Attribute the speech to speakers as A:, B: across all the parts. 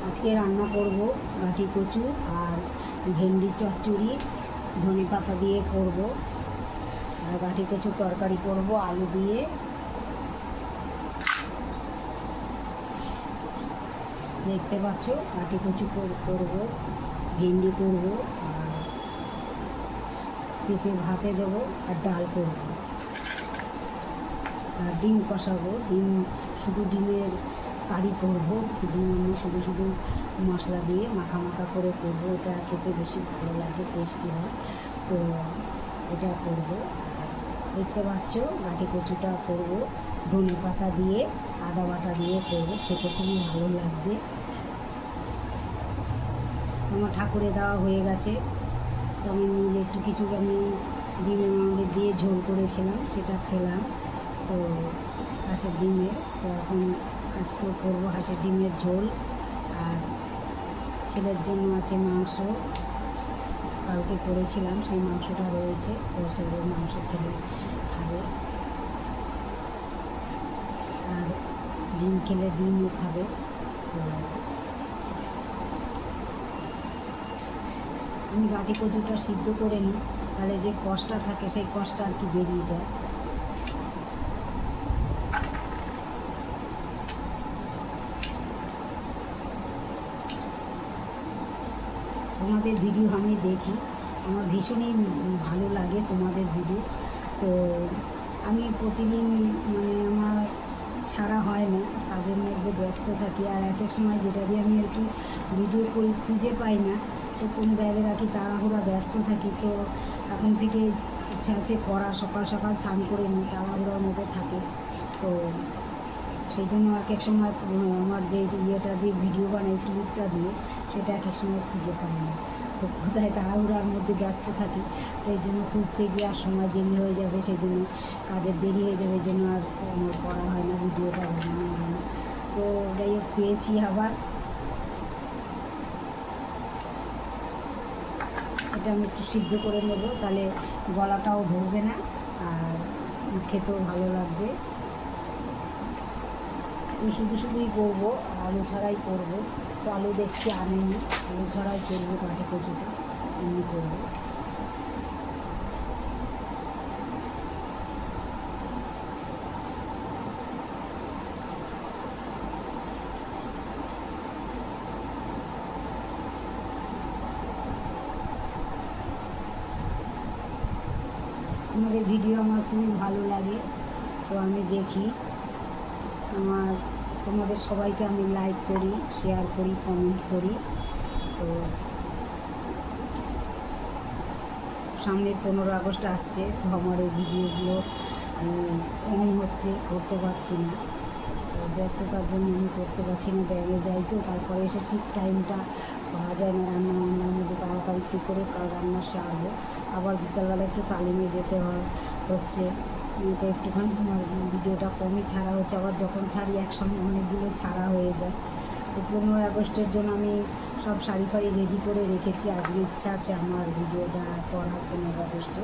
A: আজকে রান্না করব গাঁটি কচু আর ভেন্ডি চচ্চড়ি ধনে পাতা দিয়ে করব। আর গাঁটি কচুর তরকারি করব আলু দিয়ে। দেখতে পাচ্ছ গাঁটি কচু করব, ভেন্ডি করব আর পেঁপে ভাতে দেবো আর ডাল করব আর ডিম কষাবো। শুধু ডিমের কারি করবো। ডিম আমি শুধু শুধু মশলা দিয়ে মাখা মাখা করে করবো। এটা খেতে বেশি ভালো লাগে, টেস্টি হয়। তো এটা করবো। দেখতে পাচ্ছ গাঁটি কচুটা করবো ধনে পাতা দিয়ে, আদা বাটা দিয়ে করবো। খেতে খুবই ভালো লাগবে। আমার ঠাকুরে দেওয়া হয়ে গেছে, তো আমি নিজে একটু কিছু আমি ডিমের মামলে দিয়ে ঝোল করেছিলাম, সেটা খেলাম। তো হাঁসের ডিমের, তো এখন আজকেও করবো হাঁসের ডিমের ঝোল। আর ছেলের জন্য আছে মাংস, কালকে করেছিলাম, সেই মাংসটা রয়েছে। তো সেগুলো মাংস ছেলে খাবে। আর ডিম খেলে ডিমও খাবে। তো আমি গাঁটি কচুটা সিদ্ধ করে নিই, তাহলে যে কষটা থাকে সেই কষটা আর কি বেরিয়ে যায়। তোমাদের ভিডিও আমি দেখি, আমার ভীষণই ভালো লাগে তোমাদের ভিডিও। তো আমি প্রতিদিন আমার ছাড়া হয় না, কাজের মধ্যে ব্যস্ত থাকি। আর এক এক সময় যেটা দিয়ে আমি আর কি ভিডিও করি খুঁজে পাই না, তো কোন ব্যাগে রাখি, তাড়াহুড়া ব্যস্ত থাকি। তো এখন থেকে ইচ্ছা আছে করা, সকাল সকাল স্নান করে নিই, তাড়াহুড়ার মধ্যে থাকে। তো সেই জন্য এক এক সময় আমার যে ইয়েটা দিয়ে ভিডিও বানাই, ক্লিপটা দিয়ে, সেটা এক এক সময় খুঁজে পাই না। তো কোথায় তাড়াহুড়ার মধ্যে ব্যস্ত থাকি, তো এই জন্য খুঁজতে গিয়ে আর সময় দেরি হয়ে যাবে, সেই জন্য কাজের দেরি হয়ে যাবে, এই জন্য আর করা হয় না, ভিডিওটা বানানো হয় না। তো যাই হোক, পেয়েছি আবার। এটা আমি একটু সিদ্ধ করে নেব, তাহলে গলাটাও ধরবে না আর খেতেও ভালো লাগবে। আমি শুধু শুধুই করবো, আলু ছাড়াই করবো। তো আলু দেখছি আনেনি, আলু ছাড়াই করবো গাঁটি কচুটা, এমনি করবো। আমাদের ভিডিও আমার খুবই ভালো লাগে, তো আমি দেখি। তোমাদের সবাইকে আমি লাইক করি, শেয়ার করি, কমেন্ট করি। তো সামনে 15 আগস্ট আসছে, তো আমার এই ভিডিওগুলো অন হচ্ছে, করতে পারছি না। তো ব্যস্ততার জন্য আমি করতে পারছি না, ব্যাগে যাই, তো তারপরে এসে ঠিক টাইমটা পাওয়া যায় না। রান্নার মধ্যে তাড়াতাড়ি কী করে রান্না সারবো। আবার বিকালবেলা একটু তালিমে যেতে হচ্ছে। তো একটুখানি আমার ভিডিওটা কমই ছাড়া হচ্ছে, আবার যখন ছাড়ি একসঙ্গে অনেকগুলো ছাড়া হয়ে যায়। তো 15 আগস্টের জন্য আমি সব শাড়ি ফাড়ি রেডি করে রেখেছি। আজকে ইচ্ছা আছে আমার ভিডিওটা করার 15 আগস্টে।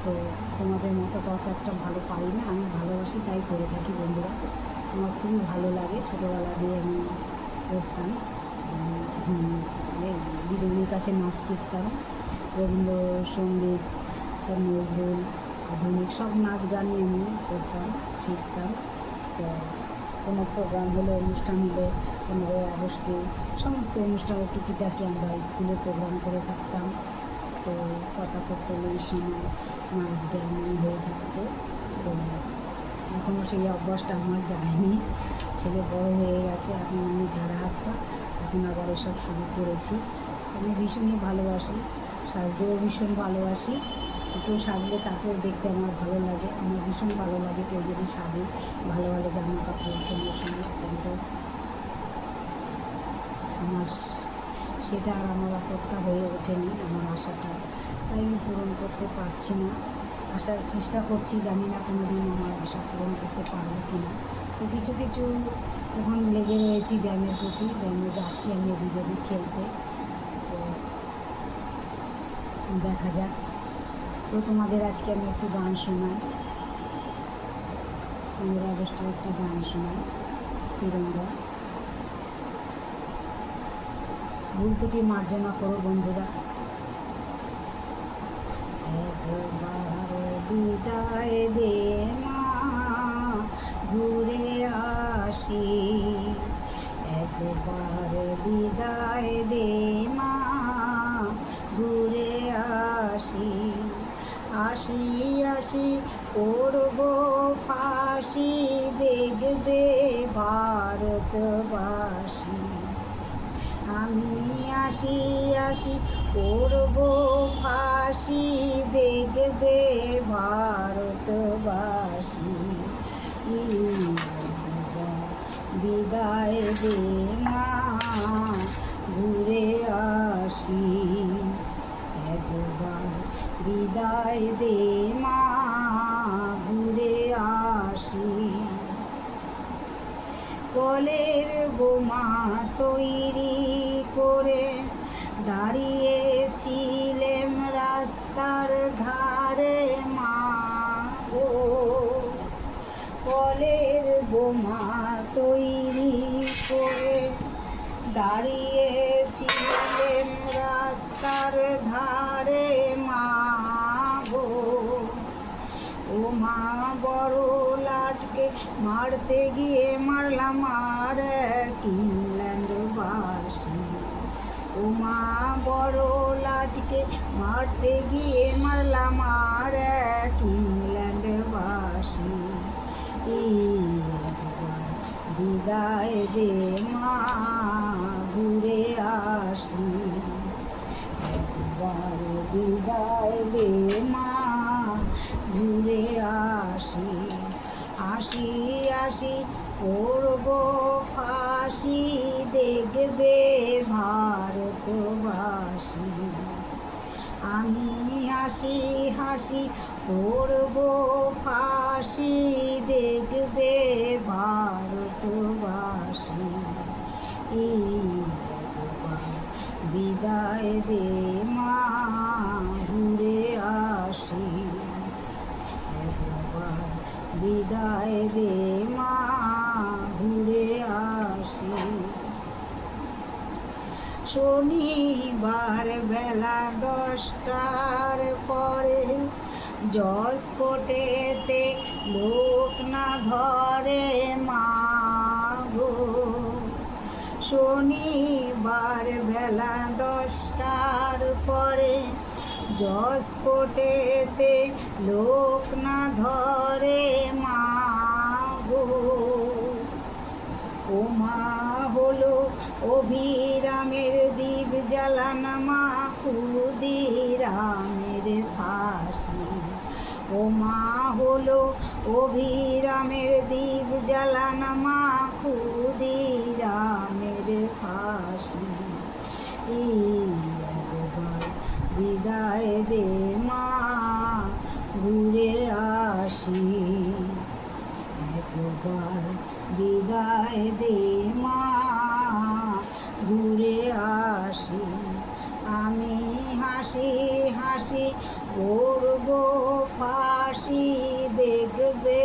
A: তো তোমাদের মতো কত একটা ভালো পারি না, আমি ভালোবাসি তাই করে থাকি বন্ধুরা। আমার খুবই ভালো লাগে, ছোটোবেলা দিয়ে আমি করতাম। দিদির কাছে নাচ শিখতাম, রবীন্দ্রসঙ্গীত, নজরুল, আধুনিক সব নাচ গানই আমি করতাম, শিখতাম। তো কোনো প্রোগ্রাম হলে, অনুষ্ঠান হলে, 15 আগস্টে সমস্ত অনুষ্ঠানে টুকিটাকি আমরা স্কুলে প্রোগ্রাম করে থাকতাম। তো পতাকা উত্তোলনের সময় নাচ গান হয়ে থাকতো। তো এখনও সেই অভ্যাসটা আমার যায়নি। ছেলে বড় হয়ে গেছে, এখন আমি ঝাড়া হাত পা, এখন আবার এসব শুরু করেছি। আমি ভীষণই ভালোবাসি, সাজতেও ভীষণ ভালোবাসি। একটু সাজলে তাকেও দেখতে আমার ভালো লাগে। আমার ভীষণ ভালো লাগে কেউ যদি সাজে, ভালো ভালো জামা কাপড় সুন্দর সুন্দর, কিন্তু আমার সেটা আর আমার অপেক্ষা হয়ে ওঠেনি, আমার আশাটা, তাই আমি পূরণ করতে পারছি না। আসার চেষ্টা করছি, জানি না কোনো দিন আমার আশা পূরণ করতে পারবো কি না। তো কিছু কিছু এখন লেগে রয়েছি ব্যায়ামের প্রতি, ব্যায়ামে যাচ্ছি আমি এদিকে খেলতে। তো দেখা যাক। তো তোমাদের আজকে আমি একটু গান শোনাই, 15 আগস্টের একটি গান শোনাই, তিরঙ্গা। ভুল ত্রুটি মার্জনা করো বন্ধুরা। একবার বিদায় দে মা, ঘুরে আসি। একবার বিদায় দে মা, ঘুরে আসি। আসি আসি করব ফাঁসি, দেখবে ভারতবাসী। আমি আসি আসি করব ফাঁসি, দেখবে ভারতবাসী। বিদায় দে মা, ঘুরে আসি। একবার বিদায় দে মা, ঘুরে আসি। কলের বোমা তৈরি করে দাঁড়িয়েছিলেম রাস্তার ধারে মা গো। কলের বোমা তৈরি করে দাঁড়িয়েছিলেম রাস্তার ধারে মা গো। ও মা বড় লাটকে মারতে গিয়ে মারলাম আর ইংল্যান্ডবাসী। ও মা বড় লাটকে মারতে গিয়ে মারলাম আর ইংল্যান্ডবাসী। একবার বিদায় দে মা, ঘুরে আসি। একবার বিদায় দে মা, ঘুরে আসি। আসি আসি করব ফাঁসি, দেখবে ভারতবাসী। আমি হাসি হাসি করব ফাঁসি, দেখবে ভারতবাসী। একবার বিদায় দে মা, ঘুরে আসি। একবার বিদায় দে মা, ঘুরে আসি। শনিবার বেলা 10টার পরে জজ কোর্টেতে লোক না ধরে মা গো। শনিবার বেলা 10টার পরে জজ কোর্টেতে লোক না ধরে মা গো। ও মা হলো অভিরামের দ্বীপ জ্বালান মা, ক্ষুদিরামের ফাঁসি। ও মা হলো অভিরামের দ্বীপ জ্বালান মা, ক্ষুদিরামের ফাঁসি। একবার বিদায় দে মা, ঘুরে আসি। একবার বিদায় দে মা, ঘুরে আসি। আমি হাসি হাসি করব ফাঁসি, দেখবে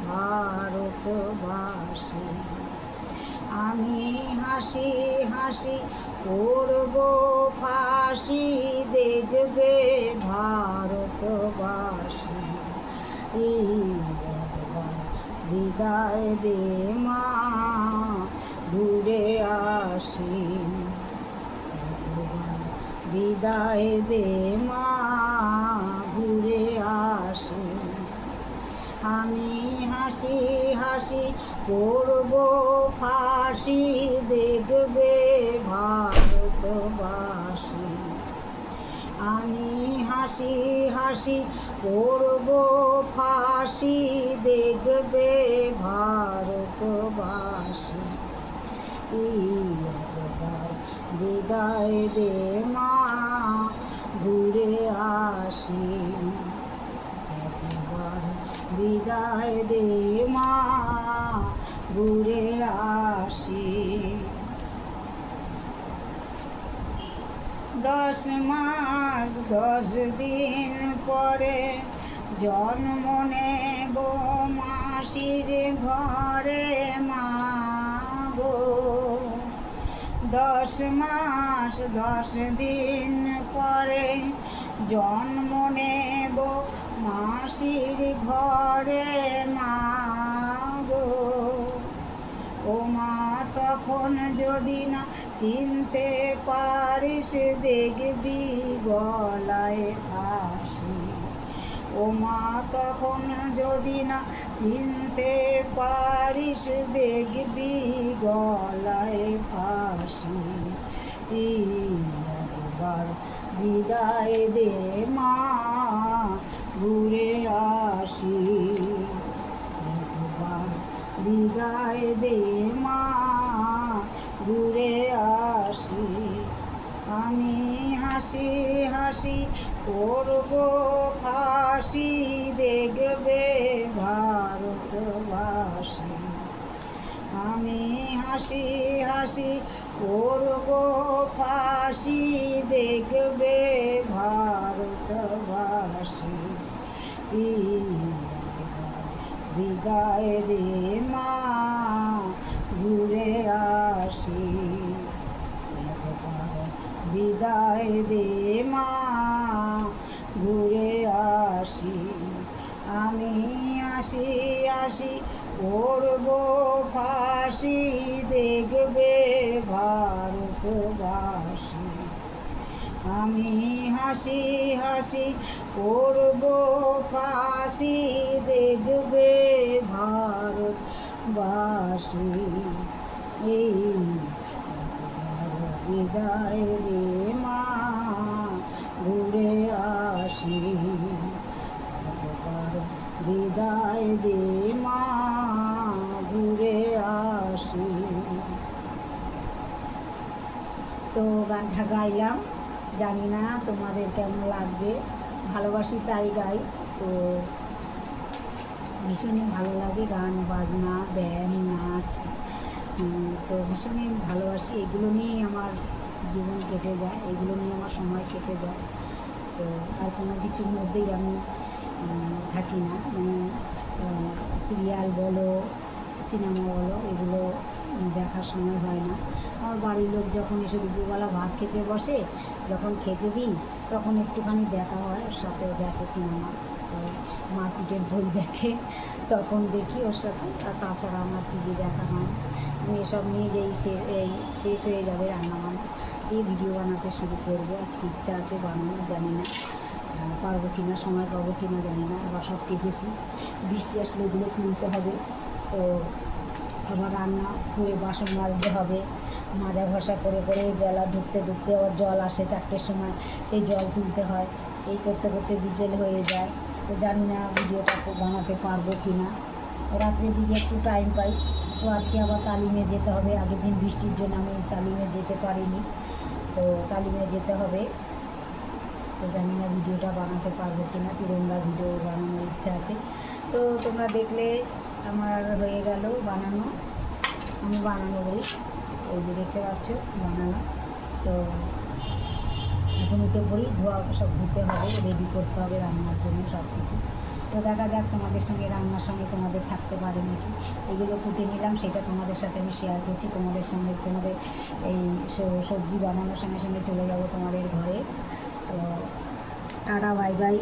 A: ভারতবাসী। আমি হাসি হাসি করব ফাঁসি, দেখবে ভারতবাসী। একবার বিদায় দে মা, ঘুরে আসি। একবার বিদায় দে মা, ঘুরে আসি। আমি হাসি হাসি করব ফাঁসি, দেখবে ভারতবাসী। আমি হাসি হাসি করব ফাঁসি, দেখবে ভারতবাসী। একবার বিদায় দে মা, ঘুরে আসি। একবার বিদায় দে মা, ঘুরে আসি। 10 মাস 10 দিন পরে জন্ম নেব মাসির ঘরে মা গো। 10 মাস 10 দিন পরে জন্ম নেব মাসির ঘরে মা গো। ও মা তখন যদি না চিনতে পারিস দেখবি গলায় ফাঁসি। ও মা তখন যদি না চিনতে পারিস দেখবি গলায় ফাঁসি। একবার বিদায় দে মা ঘুরে আসি। একবার বিদায় দে মা ঘুরে আসি। আমি হাসি হাসি করব ফাঁসি দেখবে ভারতবাসী। আমি হাসি হাসি করব ফাঁসি দেখবে ভারতবাসী। বিদায় দে মা ঘুরে আসি। একবার বিদায় দে মা ঘুরে আসি। আমি আসি আসি করব ফাঁসি দেখবে ভারতবাসী। আমি হাসি হাসি করব ফাঁসি দেখবে ভারতবাসী। এই বিদায় রে মা ঘুরে আসি। একবার বিদায় দে মা ঘুরে আসি। তো গানটা গাইলাম, জানি না তোমাদের কেমন লাগবে, ভালোবাসি তাই গাই। তো ভীষণই ভালো লাগে গান বাজনা ব্যায়াম নাচ, তো ভীষণই ভালোবাসি। এগুলো নিয়েই আমার জীবন কেটে যায়, এগুলো নিয়ে আমার সময় কেটে যায়। তো আর কোনো কিছুর মধ্যেই আমি থাকি না, মানে সিরিয়াল বলো সিনেমা বলো এগুলো দেখার সময় হয় না। আমার বাড়ির লোক যখন এসে দুপুরবেলা ভাত খেতে বসে, যখন খেতে দিই তখন একটুখানি দেখা হয়, ওর সাথেও দেখে সিনেমা, তো মারপিটের বই দেখে, তখন দেখি ওর সাথে। আর তাছাড়া আমার টিভি দেখা হয়। আমি এসব নিয়ে যেই শেষ হয়ে যাবে রান্নাবান্না, এই ভিডিও বানাতে শুরু করবো। আজকে ইচ্ছা আছে বানানোর, জানি না পারবো কি না, সময় পাবো কি না জানি না। আবার সব কেচেছি, বৃষ্টি আসলে এগুলো তুলতে হবে। তো আবার রান্না করে বাসন মাজতে হবে, মাজা ঘষা করে করে বেলা ঢুকতে ঢুকতে আবার জল আসে 4টের সময়, সেই জল তুলতে হয়। এই করতে করতে বিকেল হয়ে যায়। তো জানি না ভিডিওটা বানাতে পারবো কি না, রাত্রের দিকে একটু টাইম পাই। তো আজকে আবার তালিমে যেতে হবে, আগের দিন বৃষ্টির জন্য আমি তালিমে যেতে পারিনি, তো তালিমে যেতে হবে। তো জানি না ভিডিওটা বানাতে পারবো কি না, তিরঙ্গা ভিডিও বানানোর ইচ্ছা আছে। তো তোমরা দেখলে আমার হয়ে গেল বানানো, আমি বানানো বলি, এই যে দেখতে পাচ্ছ বানানো। তো এখন উঠে পড়ি, ধোয়া সব ধুতে হবে, রেডি করতে হবে রান্নার জন্য সব কিছু। তো দেখা যাক তোমাদের সঙ্গে রান্নার সঙ্গে তোমাদের থাকতে পারে নাকি। এগুলো কুটে নিলাম, সেটা তোমাদের সাথে আমি শেয়ার করছি। তোমাদের সঙ্গে তোমাদের এই সবজি বানানোর সঙ্গে সঙ্গে চলে যাব তোমাদের ঘরে। তো টাটা বাই বাই।